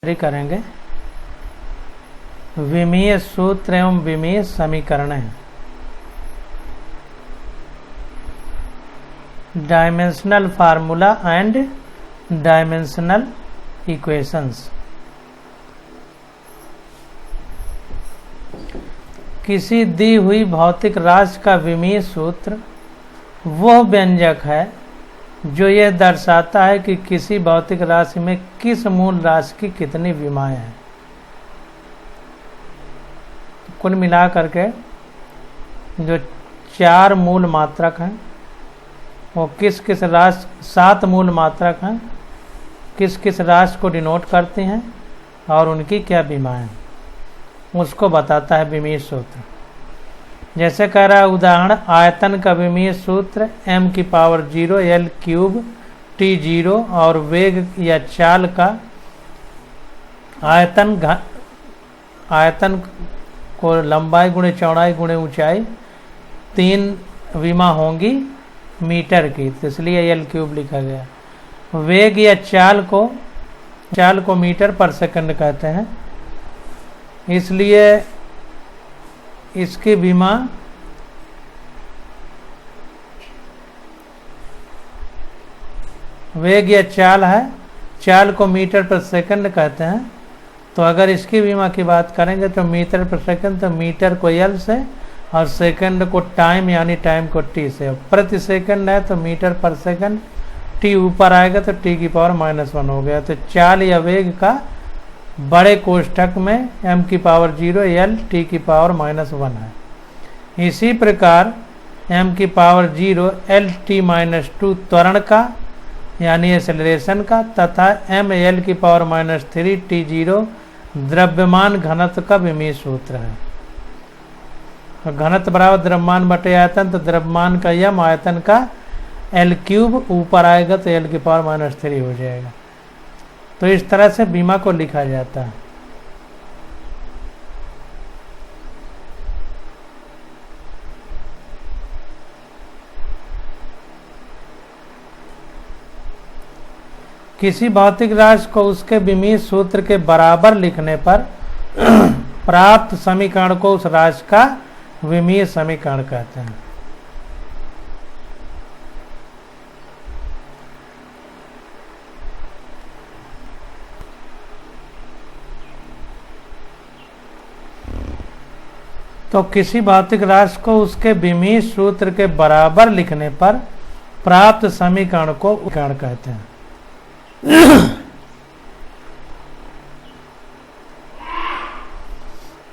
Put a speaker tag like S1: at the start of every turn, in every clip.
S1: करेंगे। विमीय सूत्र एवं विमीय समीकरण है। Dimensional formula and dimensional equations. किसी दी हुई भौतिक राशि का विमीय सूत्र वह व्यंजक है जो यह दर्शाता है कि किसी भौतिक राशि में किस मूल राशि की कितनी विमाएं हैं। कुल मिला करके जो 4 मूल मात्रक हैं वो किस किस राशि 7 मूल मात्रक हैं किस किस राशि को डिनोट करती हैं और उनकी क्या विमाएं हैं, उसको बताता है विमीय सूत्र। जैसे कह रहा है उदाहरण, आयतन का विमीय सूत्र m⁻0 L³ T0 और वेग या चाल का आयतन को लंबाई गुणे चौड़ाई गुणे ऊंचाई 3 विमा होंगी मीटर की, तो इसलिए L³ लिखा गया। वेग या चाल को मीटर पर सेकंड कहते हैं, इसलिए इसकी विमा वेग या चाल है, चाल को मीटर पर सेकंड कहते हैं। तो अगर इसकी विमा की बात करेंगे तो मीटर पर सेकंड, तो मीटर को L से और सेकंड को टाइम यानी टाइम को T से। प्रति सेकंड है तो मीटर पर सेकंड, T ऊपर आएगा तो T⁻⁻1 हो गया। तो चाल या वेग का बड़े कोष्ठक में m⁻0 L T⁻⁻1 है। इसी प्रकार m⁻0 L t⁻2 त्वरण का यानी एक्सेलरेशन का तथा m L⁻³ T0 द्रव्यमान घनत्व का विमीय सूत्र है। घनत्व बराबर द्रव्यमान बटे आयतन, तो द्रव्यमान का m आयतन का L³ ऊपर आएगा तो L⁻³ हो जाएगा। तो इस तरह से विमा को लिखा जाता है। किसी भौतिक राशि को उसके विमीय सूत्र के बराबर लिखने पर प्राप्त समीकरण को उस राशि का विमीय समीकरण कहते हैं। तो किसी भौतिक राशि को उसके विमीय सूत्र के बराबर लिखने पर प्राप्त समीकरण को समीकरण कहते हैं।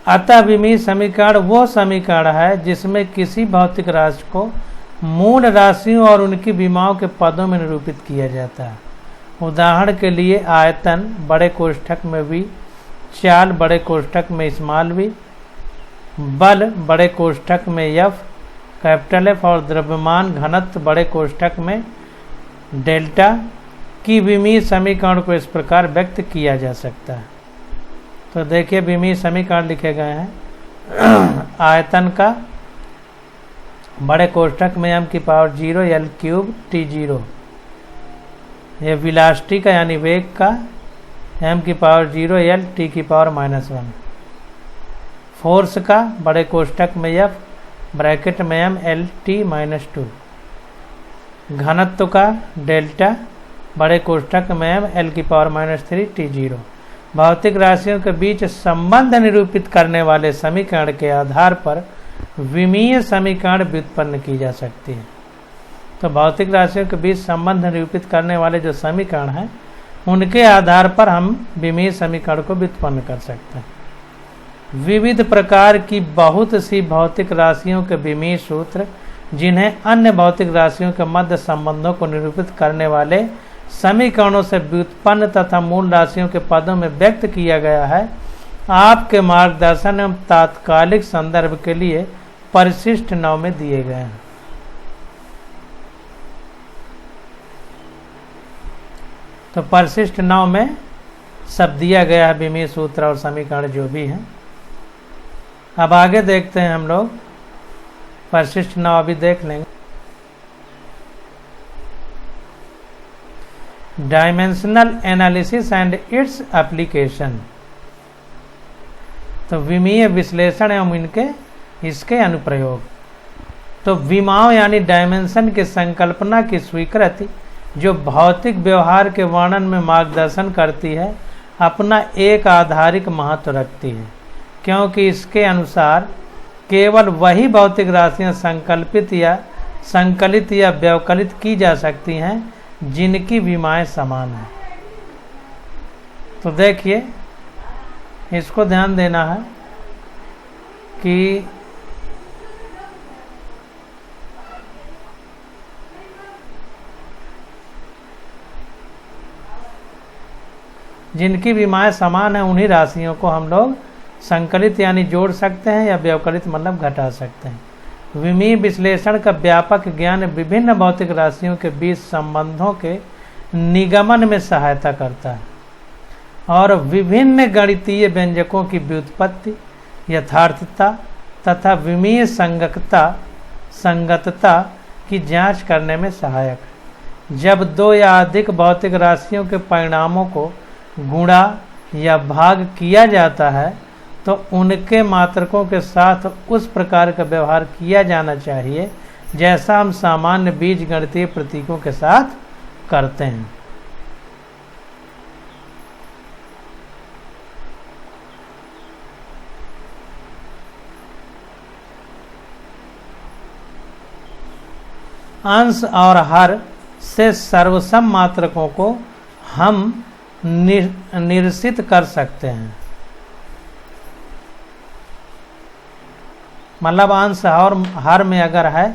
S1: अतः विमीय समीकरण वो समीकरण है जिसमें किसी भौतिक राशि को मूल राशियों और उनकी विमाओं के पदों में निरूपित किया जाता है। उदाहरण के लिए आयतन बड़े कोष्ठक में v, चाल बड़े कोष्ठक में स्मॉल v, बल बड़े कोष्ठक में F कैपिटल F और द्रव्यमान घनत्व बड़े कोष्ठक में डेल्टा की विमीय समीकरण को इस प्रकार व्यक्त किया जा सकता है। तो देखिए विमीय समीकरण लिखे गए हैं। आयतन का बड़े कोष्ठक में m⁻0 L³ T0, ये वेलोसिटी का यानी वेग का m⁻0 L T⁻⁻1, फोर्स का बड़े कोष्ठक में F ब्रैकेट में m L t⁻2, घनत्व का डेल्टा बड़े कोष्ठक में m L⁻³ T0। भौतिक राशियों के बीच संबंध निरूपित करने वाले समीकरण के आधार पर विमीय समीकरण व्युत्पन्न की जा सकती है। तो भौतिक राशियों के बीच संबंध निरूपित करने वाले जो समीकरण हैं उनके आधार पर हम विमीय समीकरण को व्युत्पन्न कर सकते हैं। विविध प्रकार की बहुत सी भौतिक राशियों के विमीय सूत्र जिन्हें अन्य भौतिक राशियों के मध्य संबंधों को निरूपित करने वाले समीकरणों से व्युत्पन्न तथा मूल राशियों के पदों में व्यक्त किया गया है, आपके मार्गदर्शन एवं तात्कालिक संदर्भ के लिए परिशिष्ट 9 में दिए गए हैं। तो परिशिष्ट 9 में सब दिया गया है विमीय सूत्र और समीकरण जो भी हैं। अब आगे देखते हैं हम लोग, परिशिष्ट 9 अभी देख लेंगे। Dimensional analysis and its application. तो विमीय विश्लेषण एवं इसके अनुप्रयोग। तो विमाओं यानी डायमेंशन की संकल्पना की स्वीकृति जो भौतिक व्यवहार के वर्णन में मार्गदर्शन करती है, अपना एक आधारिक महत्व रखती है, क्योंकि इसके अनुसार केवल वही भौतिक राशियां संकलित या व्यवकलित की जा सकती हैं जिनकी विमाएं समान हैं। तो देखिए, इसको ध्यान देना है कि जिनकी विमाएं समान है उन्हीं राशियों को हम लोग संकलित यानी जोड़ सकते हैं या व्यवकलित मतलब घटा सकते हैं। विमीय विश्लेषण का व्यापक ज्ञान विभिन्न भौतिक राशियों के बीच संबंधों के निगमन में सहायता करता है और विभिन्न गणितीय व्यंजकों की व्युत्पत्ति, यथार्थता तथा विमीय संगतता की जांच करने में सहायक है। जब दो या अधिक भौतिक राशियों के परिणामों को गुणा या भाग किया जाता है तो उनके मात्रकों के साथ उस प्रकार का व्यवहार किया जाना चाहिए जैसा हम सामान्य बीजगणितीय प्रतीकों के साथ करते हैं। अंश और हर से सर्वसम मात्रकों को हम निरसित कर सकते हैं। मतलब अंश और हर में अगर है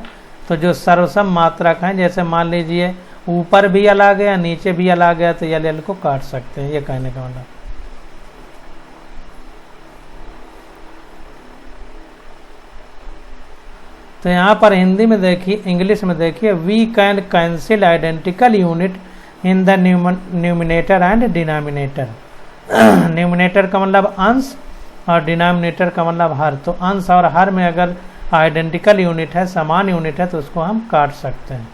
S1: तो जो सर्वसम मात्रक हैं, जैसे मान लीजिए ऊपर भी अलग है नीचे भी अलग है, तो एल को काट सकते हैं, ये कहने का मतलब। तो यहाँ पर हिंदी में देखिए, इंग्लिश में देखिए, we can cancel identical unit in the numerator and denominator. Numerator का मतलब अंश और डिनोमिनेटर का मतलब हर। तो अंश और हर में अगर आइडेंटिकल यूनिट है, समान यूनिट है, तो उसको हम काट सकते हैं।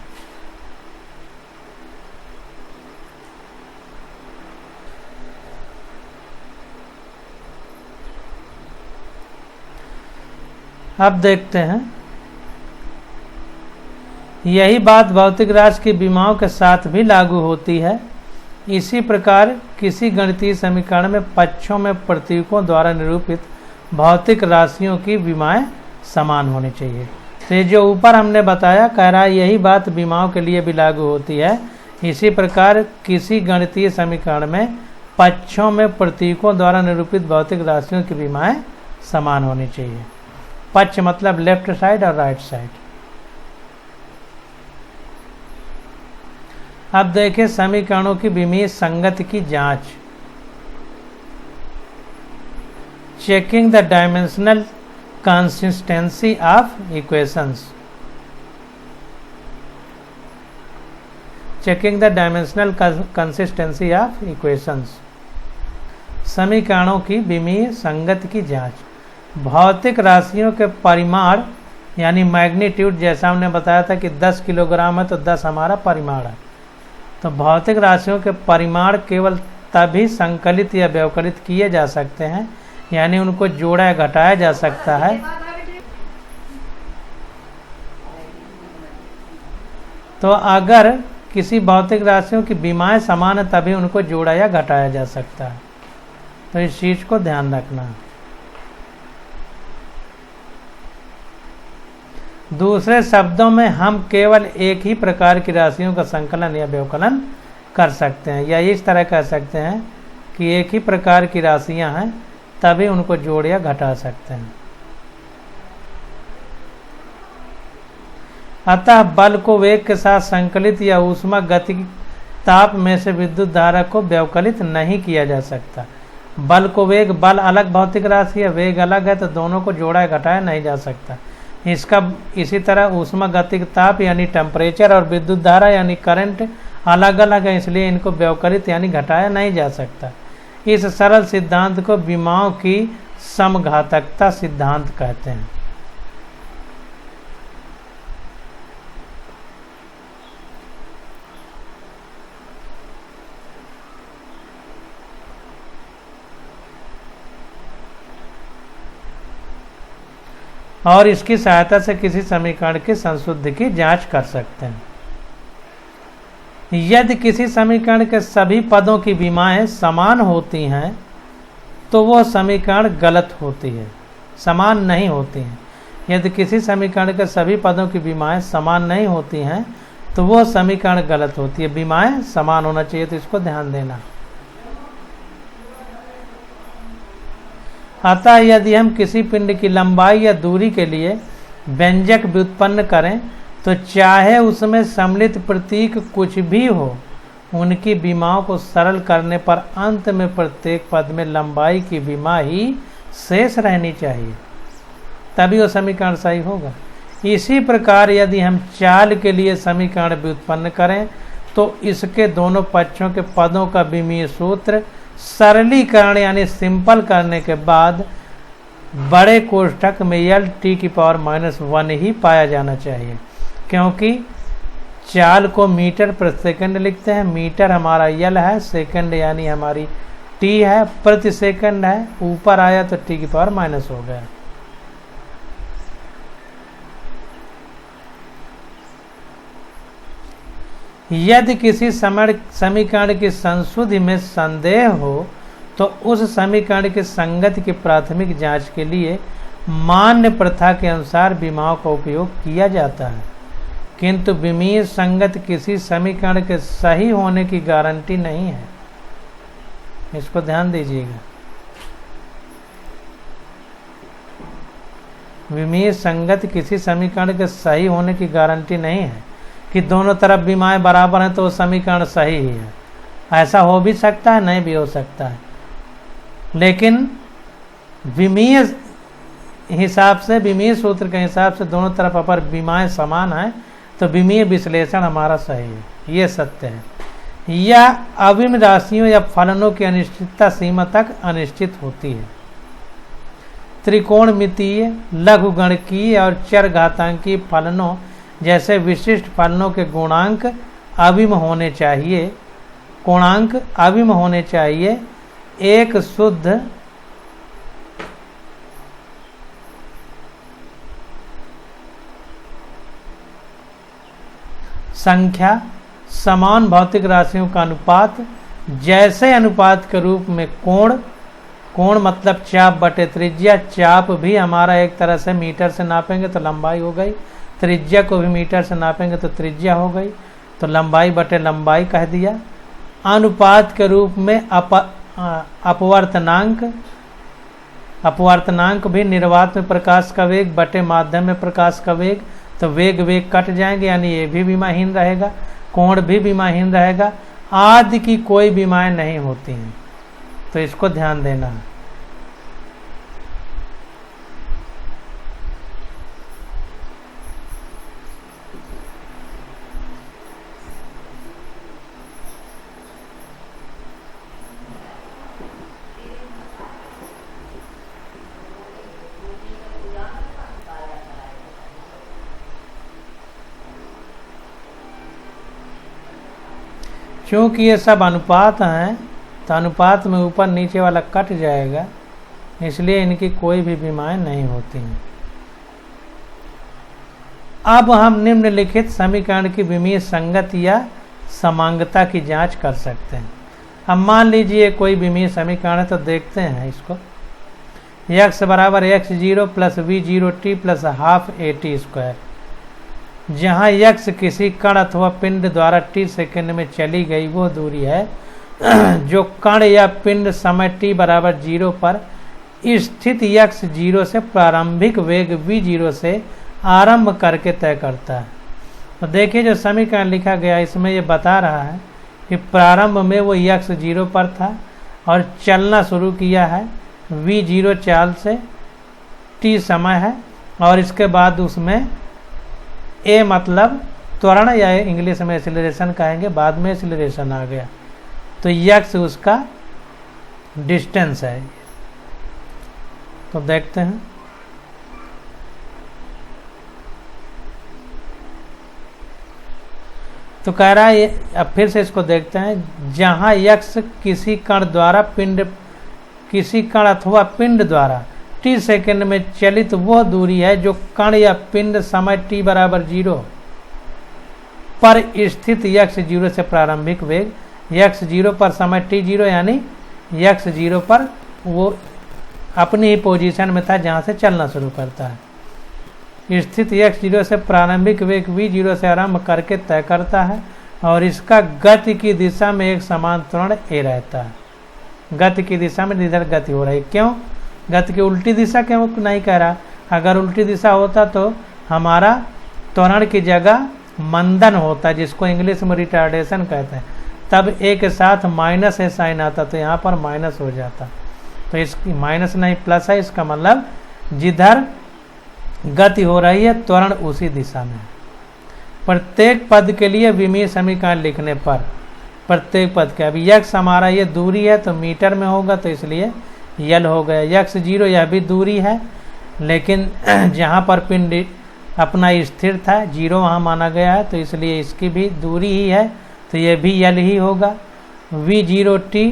S1: अब देखते हैं, यही बात भौतिक राशि की विमाओं के साथ भी लागू होती है। इसी प्रकार किसी गणितीय समीकरण में पक्षों में प्रतीकों द्वारा निरूपित भौतिक राशियों की विमाएं समान होनी चाहिए। तो ये जो ऊपर हमने बताया, कह रहा है यही बात विमाओं के लिए भी लागू होती है। इसी प्रकार किसी गणितीय समीकरण में पक्षों में प्रतीकों द्वारा निरूपित भौतिक राशियों की विमाएं समान होनी चाहिए। पक्ष मतलब लेफ्ट साइड और राइट साइड। अब देखें समीकरणों की विमीय संगति की जांच। Checking the dimensional consistency of equations. Checking the dimensional consistency of equations. समीकरणों की विमीय संगति की जांच। भौतिक राशियों के परिमाण यानी मैग्नीट्यूड, जैसा हमने बताया था कि 10 किलोग्राम है तो 10 हमारा परिमाण है। तो भौतिक राशियों के परिमाण केवल तभी संकलित या व्यवकलित किए जा सकते हैं, यानी उनको जोड़ा या घटाया जा सकता है तो अगर किसी भौतिक राशियों की विमाएं समान है तभी उनको जोड़ा या घटाया जा सकता है। तो इस चीज को ध्यान रखना। दूसरे शब्दों में हम केवल एक ही प्रकार की राशियों का संकलन या व्यवकलन कर सकते हैं, या इस तरह कह सकते हैं कि एक ही प्रकार की राशियां हैं तभी उनको जोड़ या घटा सकते हैं। अतः बल को वेग के साथ संकलित या ऊष्मा गति ताप में से विद्युत धारा को व्यवकलित नहीं किया जा सकता। बल को वेग, बल अलग भौतिक राशि है, वेग अलग है, तो दोनों को जोड़ा या घटाया नहीं जा सकता। इसी तरह ऊष्मा गतिक ताप यानी टेम्परेचर और विद्युत धारा यानी करंट अलग अलग है, इसलिए इनको व्यवकलित यानी घटाया नहीं जा सकता। इस सरल सिद्धांत को विमाओं की समघातकता सिद्धांत कहते हैं। और इसकी सहायता से किसी समीकरण की संशुद्धि की जांच कर सकते हैं। यदि किसी समीकरण के सभी पदों की विमाएं समान होती हैं तो वह समीकरण गलत होती है, समान नहीं होती हैं। यदि किसी समीकरण के सभी पदों की विमाएं समान नहीं होती हैं तो वह समीकरण गलत होती है। विमाएं समान होना चाहिए, तो इसको ध्यान देना। अतः यदि हम किसी पिंड की लंबाई या दूरी के लिए व्यंजक व्युत्पन्न करें तो चाहे उसमें सम्मिलित प्रतीक कुछ भी हो, उनकी विमाओं को सरल करने पर अंत में प्रत्येक पद में लंबाई की विमा ही शेष रहनी चाहिए, तभी वो समीकरण सही होगा। इसी प्रकार यदि हम चाल के लिए समीकरण व्युत्पन्न करें तो इसके दोनों पक्षों के पदों का विमीय सूत्र सरलीकरण यानी सिंपल करने के बाद बड़े कोष्ठक में l⁻⁻1 ही पाया जाना चाहिए, क्योंकि चाल को मीटर प्रति सेकंड लिखते हैं। मीटर हमारा यल है, सेकंड यानी हमारी t है, प्रति सेकंड है, ऊपर आया तो t⁻⁻ हो गया। यदि किसी समीकरण की संशुद्धि में संदेह हो तो उस समीकरण की संगति की प्राथमिक जांच के लिए मान्य प्रथा के अनुसार विमाओं का उपयोग किया जाता है, किंतु विमीय संगत किसी समीकरण के सही होने की गारंटी नहीं है। इसको ध्यान दीजिएगा। विमीय संगत किसी समीकरण के सही होने की गारंटी नहीं है कि दोनों तरफ विमाएं बराबर हैं तो वो समीकरण सही ही है। ऐसा हो भी सकता है, नहीं भी हो सकता है, लेकिन विमीय हिसाब से, विमीय सूत्र के हिसाब से दोनों तरफ अपर विमाएं समान हैं तो विमीय विश्लेषण हमारा सही है, ये सत्य है। या अविम राशियों या फलनों की अनिश्चितता सीमा तक अनिश्चित होती है। त्रिकोणमितीय, लघुगणकीय और चरघातांकीय फलनों जैसे विशिष्ट फलनों के गुणांक अविम होने चाहिए। कोणांक अविम होने चाहिए। एक शुद्ध संख्या समान भौतिक राशियों का अनुपात, जैसे अनुपात के रूप में कोण मतलब चाप बटे त्रिज्या। चाप भी हमारा एक तरह से मीटर से नापेंगे तो लंबाई हो गई, त्रिज्या को भी मीटर से नापेंगे तो त्रिज्या हो गई, तो लंबाई बटे लंबाई कह दिया। अनुपात के रूप में अपवर्तनांक भी निर्वात में प्रकाश का वेग बटे माध्यम में प्रकाश का वेग, तो वेग कट जाएंगे, यानी ये भी विमाहीन रहेगा, कोण भी विमाहीन रहेगा, आदि की कोई विमाएं नहीं होती हैं, तो इसको ध्यान देना है। क्योंकि ये सब अनुपात हैं तो अनुपात में ऊपर नीचे वाला कट जाएगा, इसलिए इनकी कोई भी विमाएं नहीं होती हैं। अब हम निम्नलिखित समीकरण की विमीय संगत या समांगता की जांच कर सकते हैं। अब मान लीजिए कोई विमीय समीकरण है, तो देखते हैं इसको। x बराबर x0 plus v0t plus half at², जहाँ x किसी कण अथवा पिंड द्वारा t सेकंड में चली गई वो दूरी है जो कण या पिंड समय t बराबर 0 पर स्थित x0 से प्रारंभिक वेग v0 से आरंभ करके तय करता है। तो देखिए जो समीकरण लिखा गया इसमें ये बता रहा है कि प्रारंभ में वो x0 पर था और चलना शुरू किया है v0 चाल से, t समय है, और इसके बाद उसमें a मतलब त्वरण या इंग्लिश में एक्सीलरेशन कहेंगे, बाद में एक्सीलरेशन आ गया, तो x उसका डिस्टेंस है। तो देखते हैं, तो कह रहा है, अब फिर से इसको देखते हैं। जहाँ x किसी कण अथवा पिंड द्वारा t सेकंड में चलित वह दूरी है जो कण या पिंड समय t बराबर 0 पर स्थित x0 से प्रारंभिक वेग x0 पर समय t0 यानी x0 पर वो अपनी ही पोजीशन में था जहाँ से चलना शुरू करता है। स्थित x0 से प्रारंभिक वेग v0 से आरंभ करके तय करता है और इसका गति की दिशा में एक समान त्वरण a रहता है। गति की दिशा में इधर गति हो रही है, क्यों? गति की उल्टी दिशा क्यों नहीं कह रहा? अगर उल्टी दिशा होता तो हमारा त्वरण की जगह मंदन होता, जिसको इंग्लिश में रिटार्डेशन कहते हैं, तब a के साथ माइनस है साइन आता तो यहाँ पर माइनस हो जाता। तो इसकी माइनस नहीं प्लस है, इसका मतलब जिधर गति हो रही है त्वरण उसी दिशा में। प्रत्येक पद के लिए विमीय समीकरण लिखने पर प्रत्येक पद के, अभी x हमारा ये दूरी है तो मीटर में होगा तो इसलिए यल हो गया। x0 यह भी दूरी है, लेकिन जहाँ पर पिंड अपना स्थिर था 0 वहाँ माना गया है तो इसलिए इसकी भी दूरी ही है तो ये भी यल ही होगा। v0t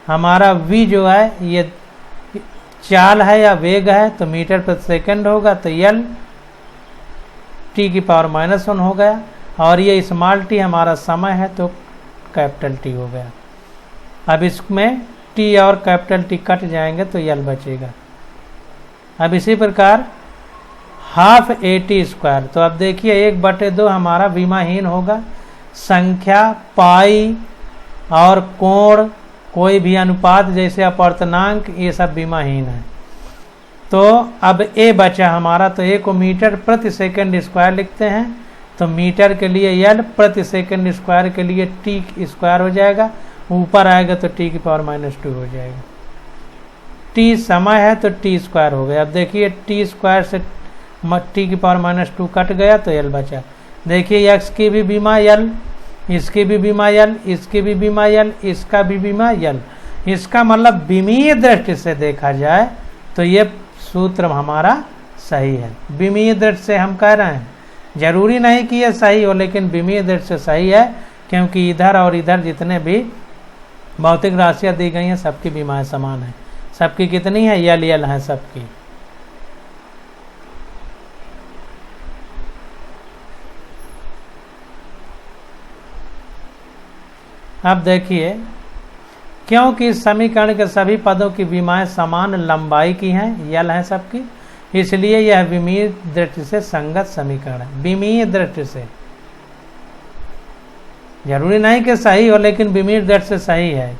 S1: हमारा v जो है ये चाल है या वेग है तो मीटर प्रति सेकंड होगा तो यल t की पावर -1 हो गया, और ये स्मॉल t हमारा समय है तो कैपिटल T हो गया। अब इसमें t और कैपिटल T कट जाएंगे तो यल बचेगा। अब इसी प्रकार हाफ AT² तो अब देखिए 1/2 हमारा विमाहीन होगा। संख्या, पाई और कोण, कोई भी अनुपात जैसे अपवर्तनांक, ये सब विमाहीन है। तो अब a बचा हमारा, तो a को मीटर प्रति सेकंड स्क्वायर लिखते हैं तो मीटर के लिए यल, प्रति सेकंड स्क्वायर के लिए t² हो जाएगा, ऊपर आएगा तो t की पावर -2 हो जाएगा। t समय है तो t² हो गया। अब देखिए t² से t की पावर -2 कट गया तो यल बचा। देखिए x की भी बीमा यल, इसकी भी बीमा यल, इसकी भी बीमा यल, इसका भी बीमा यल। इसका मतलब विमीय दृष्टि से देखा जाए तो ये सूत्र हमारा सही है। विमीय दृष्टि से हम कह रहे हैं, जरूरी नहीं कि ये सही हो, लेकिन विमीय दृष्टि से सही है क्योंकि इधर और इधर जितने भी भौतिक राशियाँ दी गई हैं सबकी बीमाएँ समान है। सबकी कितनी है? यल यल है सबकी। अब देखिए, क्योंकि इस समीकरण के सभी पदों की विमाएँ समान लंबाई की हैं, यल हैं सबकी, इसलिए यह विमीय दृष्टि से संगत समीकरण है। विमीय दृष्टि से, जरूरी नहीं कि सही हो, लेकिन विमीय दृष्टि से सही है।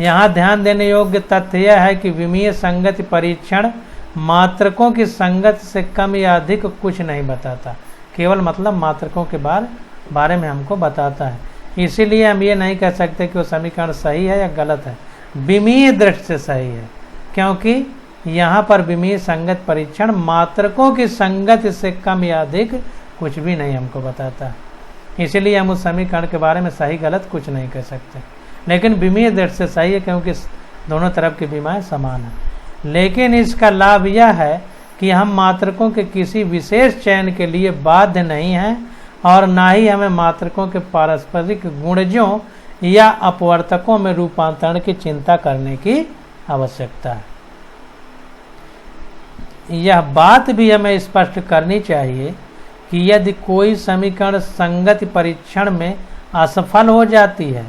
S1: यहाँ ध्यान देने योग्य तथ्य यह है कि विमीय संगति परीक्षण मात्रकों की संगति से कम या अधिक कुछ नहीं बताता, केवल मतलब मात्रकों के बारे में हमको बताता है। इसीलिए हम ये नहीं कह सकते कि वो समीकरण सही है या गलत है, विमीय दृष्टि से सही है, क्योंकि यहाँ पर विमीय संगत परीक्षण मात्रकों की संगति से कम या अधिक कुछ भी नहीं हमको बताता। इसलिए हम उस समीकरण के बारे में सही गलत कुछ नहीं कह सकते, लेकिन विमीय दृष्टि से सही है क्योंकि दोनों तरफ की विमाएँ समान है। लेकिन इसका लाभ यह है कि हम मात्रकों के किसी विशेष चयन के लिए बाध्य नहीं हैं और ना ही हमें मात्रकों के पारस्परिक गुणजों या अपवर्तकों में रूपांतरण की चिंता करने की आवश्यकता है। यह बात भी हमें स्पष्ट करनी चाहिए कि यदि कोई समीकरण संगति परीक्षण में असफल हो जाती है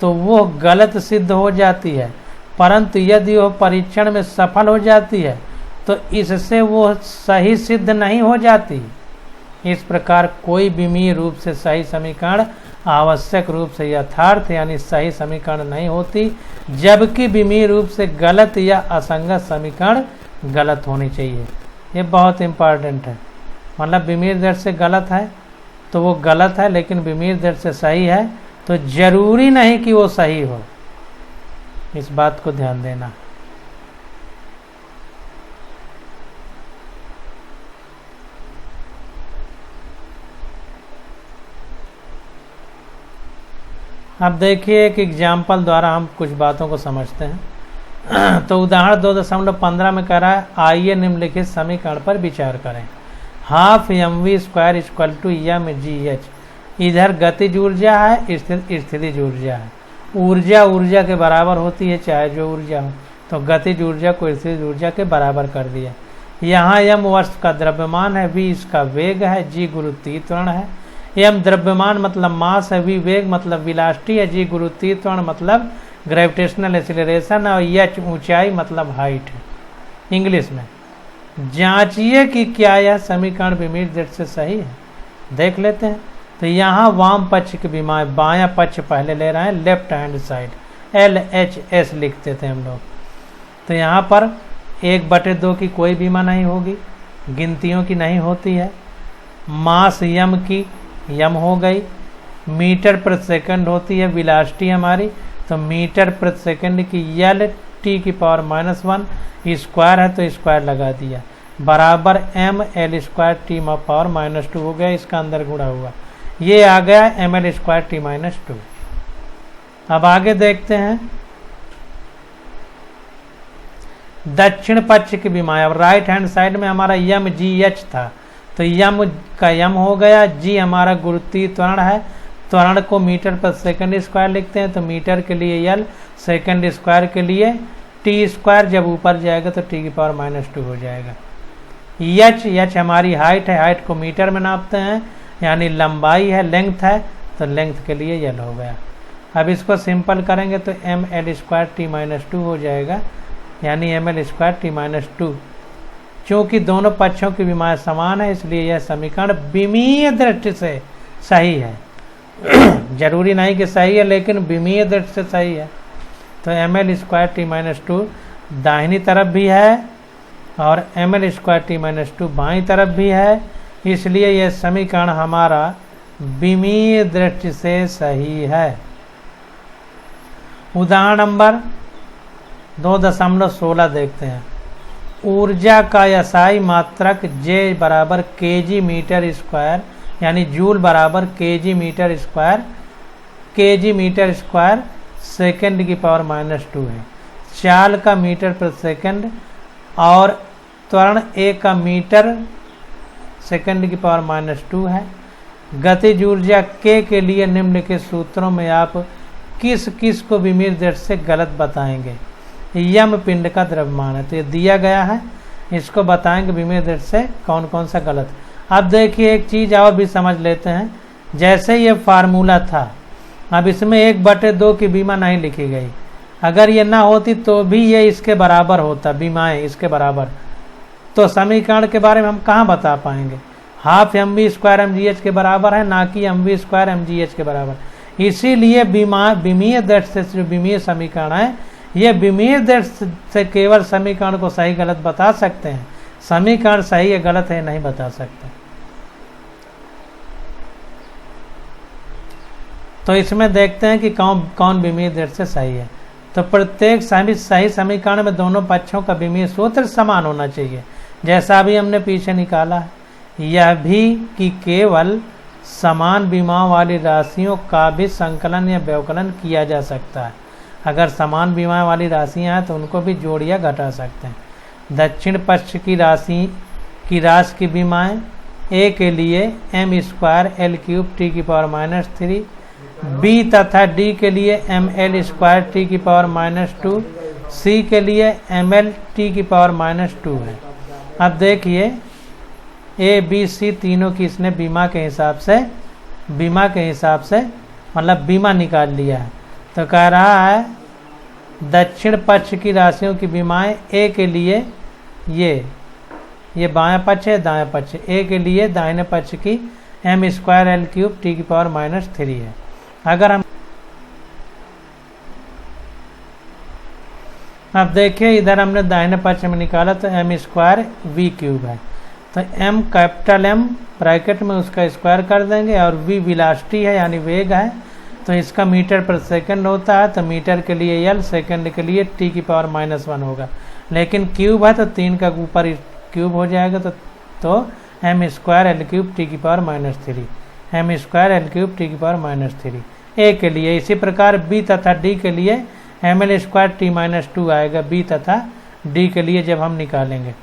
S1: तो वो गलत सिद्ध हो जाती है, परंतु यदि वह परीक्षण में सफल हो जाती है तो इससे वो सही सिद्ध नहीं हो जाती। इस प्रकार कोई विमीय रूप से सही समीकरण आवश्यक रूप से यथार्थ यानी सही समीकरण नहीं होती, जबकि विमीय रूप से गलत या असंगत समीकरण गलत होनी चाहिए। ये बहुत इम्पॉर्टेंट है। मतलब विमीय दृष्टि से गलत है तो वो गलत है, लेकिन विमीय दृष्टि से सही है तो जरूरी नहीं कि वो सही हो। इस बात को ध्यान देना। अब देखिए एक एग्जाम्पल द्वारा हम कुछ बातों को समझते हैं। तो उदाहरण 2.15 में कह रहा है, आइए निम्नलिखित समीकरण पर विचार करें। Half mv² = mgh। इधर गतिज ऊर्जा है, स्थितिज ऊर्जा है। ऊर्जा के बराबर होती है चाहे जो ऊर्जा हो, तो गतिज ऊर्जा को स्थिर ऊर्जा के बराबर कर दिया। यहाँ m वस्तु का द्रव्यमान है, v इसका वेग है, g गुरुत्वीय त्वरण है। m द्रव्यमान मतलब मास है, v वेग मतलब वेलोसिटी है, g गुरुत्वीय त्वरण मतलब ग्रेविटेशनल एक्सीलरेशन है, और h ऊंचाई मतलब हाइट है। इंग्लिश में जांचिए कि क्या यह समीकरण विमीय दृष्टि से सही है। देख लेते हैं। तो यहाँ वाम पक्ष की विमाएँ, बायां पक्ष पहले ले रहे हैं, लेफ्ट हैंड साइड LHS लिखते थे हम लोग। तो यहाँ पर 1/2 की कोई बीमा नहीं होगी, गिनतियों की नहीं होती है। मास यम की यम हो गई, मीटर प्रति सेकंड होती है वेलोसिटी हमारी, तो मीटर प्रति सेकंड की L T⁻⁻1 स्क्वायर है तो स्क्वायर लगा दिया, बराबर mL²T⁻⁻2 हो गया, इसका अंदर गुणा हुआ, ये आ गया mL²T-2। अब आगे देखते हैं दक्षिण पक्ष की विमाएँ। अब राइट हैंड साइड में हमारा यम GH था, तो यम का यम हो गया, जी हमारा गुरुत्वीय त्वरण है, त्वरण को मीटर प्रति सेकंड स्क्वायर लिखते हैं, तो मीटर के लिए L, सेकंड स्क्वायर के लिए T स्क्वायर, जब ऊपर जाएगा तो T⁻⁻2 हो जाएगा। H हमारी हाइट है, हाइट को मीटर में नापते हैं, यानी लंबाई है, लेंथ है, तो लेंथ के लिए L हो गया। अब इसको सिंपल करेंगे तो mL²T-2 हो जाएगा, यानी mL²T-2। चूँकि दोनों पक्षों की विमाएँ समान है, इसलिए यह समीकरण विमीय दृष्टि से सही है। जरूरी नहीं कि सही है, लेकिन विमीय दृष्टि से सही है। तो mL²T-2 दाहिनी तरफ भी है और mL²T-2 बाईं तरफ भी है, इसलिए यह समीकरण हमारा विमीय दृष्टि से सही है। उदाहरण नंबर 2.16 देखते हैं। ऊर्जा का SI मात्रक J बराबर kg मीटर स्क्वायर, यानी जूल बराबर kg मीटर स्क्वायर सेकंड की पावर -2 है। चाल का मीटर प्रति सेकंड और त्वरण A का मीटर सेकंड की पावर -2 है। गतिज ऊर्जा K के लिए निम्नलिखित सूत्रों में आप किस किस को विमीय दृष्टि से गलत बताएंगे। यम पिंड का द्रव्यमान है, तो ये दिया गया है, इसको बताएंगे विमीय दृष्टि से कौन कौन सा गलत। अब देखिए एक चीज़ और भी समझ लेते हैं। जैसे ये फार्मूला था, अब इसमें 1/2 की बीमा नहीं लिखी गई, अगर ये ना होती तो भी ये इसके बराबर होता, बीमाएँ इसके बराबर, तो समीकरण के बारे में हम कहाँ बता पाएंगे। हाफ mv² mgh के बराबर है, ना कि mv² mgh के बराबर। इसीलिए विमीय दृष्टि से जो विमीय समीकरण है, ये विमीय दृष्टि से केवल समीकरण को सही गलत बता सकते हैं, समीकरण सही है गलत है नहीं बता सकते। तो इसमें देखते हैं कि कौन विमीय दृष्टि से सही है। तो प्रत्येक सही समीकरण में दोनों पक्षों का विमीय सूत्र समान होना चाहिए, जैसा अभी हमने पीछे निकाला है। यह भी कि केवल समान विमाओं वाली राशियों का भी संकलन या व्यवकलन किया जा सकता है। अगर समान विमाएं वाली राशियां हैं तो उनको भी जोड़ या घटा सकते हैं। दक्षिण पक्ष की राशि की विमाएं A के लिए m²L³ T⁻⁻3, B तथा D के लिए mL²T⁻⁻2, C के लिए mL/T⁻⁻2 है। अब देखिए A B C तीनों की इसने बीमा के हिसाब से मतलब बीमा निकाल लिया है। तो कह रहा है दक्षिण पक्ष की राशियों की बीमाएं A के लिए ये बायां पक्ष है, दायां पक्ष। A के लिए दाहिने पक्ष की m²L³ T⁻⁻3 है। अगर हम अब देखिए इधर हमने दाहिने पक्ष में निकाला तो m²V³ है, तो m कैपिटल M ब्रैकेट में उसका स्क्वायर कर देंगे, और v वेलोसिटी है यानी वेग है, तो इसका मीटर प्रति सेकंड होता है, तो मीटर के लिए L, सेकंड के लिए T⁻⁻1 होगा। लेकिन क्यूब है तो 3 का ऊपर क्यूब हो जाएगा, तो m²L³ T⁻⁻3, m²L³ T⁻⁻3 A के लिए। इसी प्रकार B तथा D के लिए mL²T-2 आएगा, B तथा D के लिए जब हम निकालेंगे।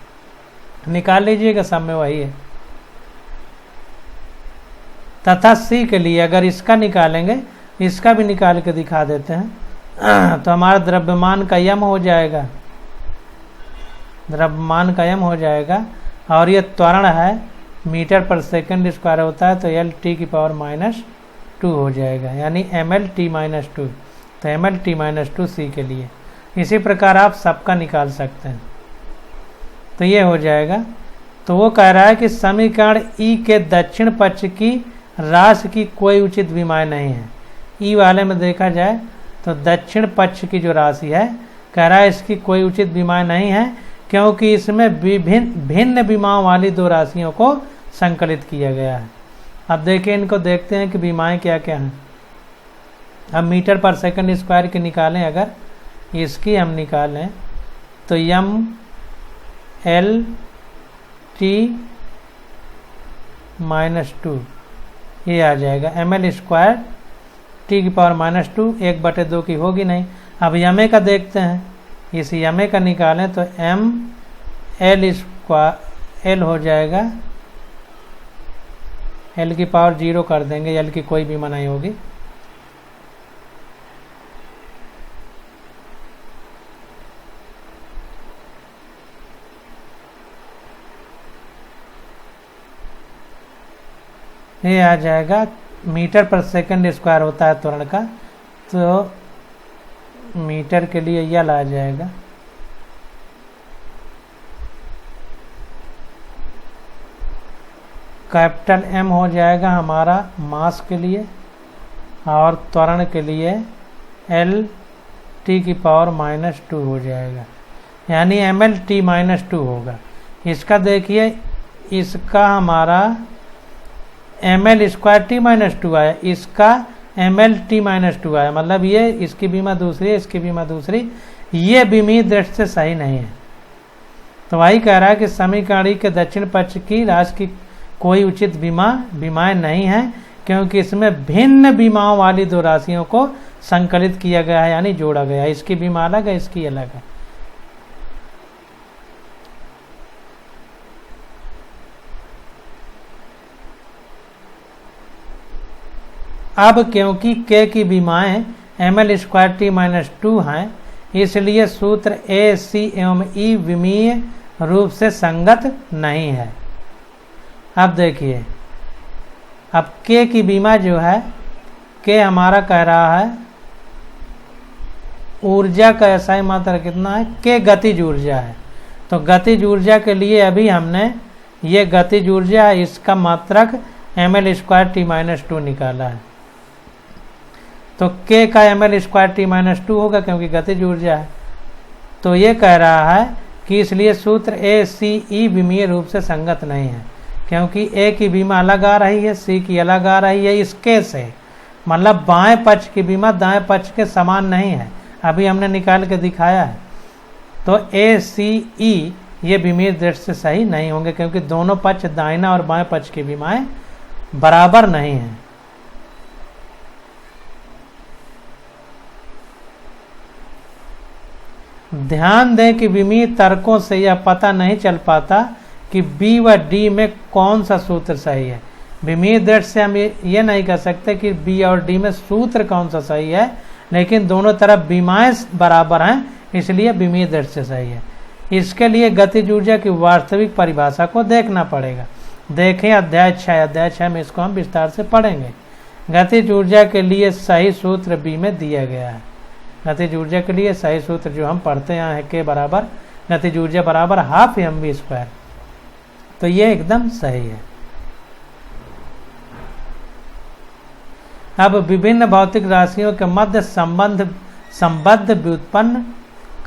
S1: निकाल लीजिएगा, सब में वही है। तथा C के लिए अगर इसका निकालेंगे, इसका भी निकाल के दिखा देते हैं, तो हमारा द्रव्यमान का यम हो जाएगा द्रव्यमान का m हो जाएगा, और ये त्वरण है मीटर पर सेकंड स्क्वायर होता है, तो L(t⁻²) हो जाएगा, यानी mL(t⁻²). तो mL(t⁻²) के लिए इसी प्रकार आप सबका निकाल सकते हैं। तो ये हो जाएगा। तो वो कह रहा है कि समीकरण ई के दक्षिण पक्ष की राशि की कोई उचित विमाएँ नहीं है। ई वाले में देखा जाए तो दक्षिण पक्ष की जो राशि है, कह रहा है इसकी कोई उचित विमाएँ नहीं है, क्योंकि इसमें भिन्न विमाओं वाली दो राशियों को संकलित किया गया है। अब देखिए, इनको देखते हैं कि विमाएँ क्या क्या हैं। अब मीटर पर सेकंड स्क्वायर की निकालें, अगर इसकी हम निकालें तो mL(t⁻²) ये आ जाएगा। mL² (t⁻²) 1/2 की होगी नहीं। अब यमे का देखते हैं, इस यमे का निकालें तो mL² हो जाएगा, L की पावर 0 कर देंगे, L की कोई भी नहीं होगी। ये आ जाएगा, मीटर पर सेकंड स्क्वायर होता है त्वरण का, तो मीटर के लिए यल आ जाएगा। कैपिटल M हो जाएगा हमारा मास के लिए, और त्वरण के लिए L(t⁻²) हो जाएगा, यानी mL(t⁻²) होगा। इसका देखिए, इसका हमारा mL² (t⁻²) आया, इसका mL(t⁻²) आया, मतलब ये इसकी बीमा दूसरी है, इसकी बीमा दूसरी, ये विमीय दृष्टि से सही नहीं है। तो वही कह रहा है कि समीकरण के दक्षिण पक्ष की राशि की कोई उचित विमाएँ नहीं है, क्योंकि इसमें भिन्न विमाओं वाली दो राशियों को संकलित किया गया है, यानी जोड़ा गया है। इसकी बीमा अलग है, इसकी अलग है। अब क्योंकि k की विमाएँ mL² (t⁻²) हैं, इसलिए सूत्र A, C एवं E विमीय रूप से संगत नहीं है। अब देखिए, अब k की विमा जो है, k हमारा कह रहा है ऊर्जा का SI मात्रा कितना है, k गतिज ऊर्जा है। तो गतिज ऊर्जा के लिए अभी हमने ये गतिज ऊर्जा है, इसका मात्रक mL² (t⁻²) निकाला है। तो k का mL² (t⁻²) होगा, क्योंकि गतिज ऊर्जा है। तो ये कह रहा है कि इसलिए सूत्र A, C, E विमीय रूप से संगत नहीं है, क्योंकि A की बीमा अलग आ रही है, C की अलग आ रही है इसके से, मतलब बाएं पक्ष की बीमा दाएं पक्ष के समान नहीं है। अभी हमने निकाल के दिखाया है। तो A, C, E ये विमीय दृष्टि से सही नहीं होंगे, क्योंकि दोनों पक्ष दाहिना और बाएं पक्ष की बीमाएँ बराबर नहीं हैं। ध्यान दें कि विमीय तर्कों से यह पता नहीं चल पाता कि B व D में कौन सा सूत्र सही है। विमीय दृष्टि से हम ये नहीं कह सकते कि B और D में सूत्र कौन सा सही है, लेकिन दोनों तरफ विमाएँ बराबर हैं, इसलिए विमीय दृष्टि से सही है। इसके लिए गतिज ऊर्जा की वास्तविक परिभाषा को देखना पड़ेगा। देखें अध्याय 6 में इसको हम विस्तार से पढ़ेंगे। गतिज ऊर्जा के लिए सही सूत्र B में दिया गया है। गतिज ऊर्जा के लिए सही सूत्र जो हम पढ़ते यहाँ है, K बराबर गतिज ऊर्जा बराबर ½ mv²। तो ये एकदम सही है। अब विभिन्न भौतिक राशियों के मध्य संबंध व्युत्पन्न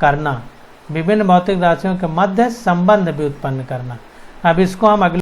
S1: करना। विभिन्न भौतिक राशियों के मध्य संबंध व्युत्पन्न करना। अब इसको हम अगले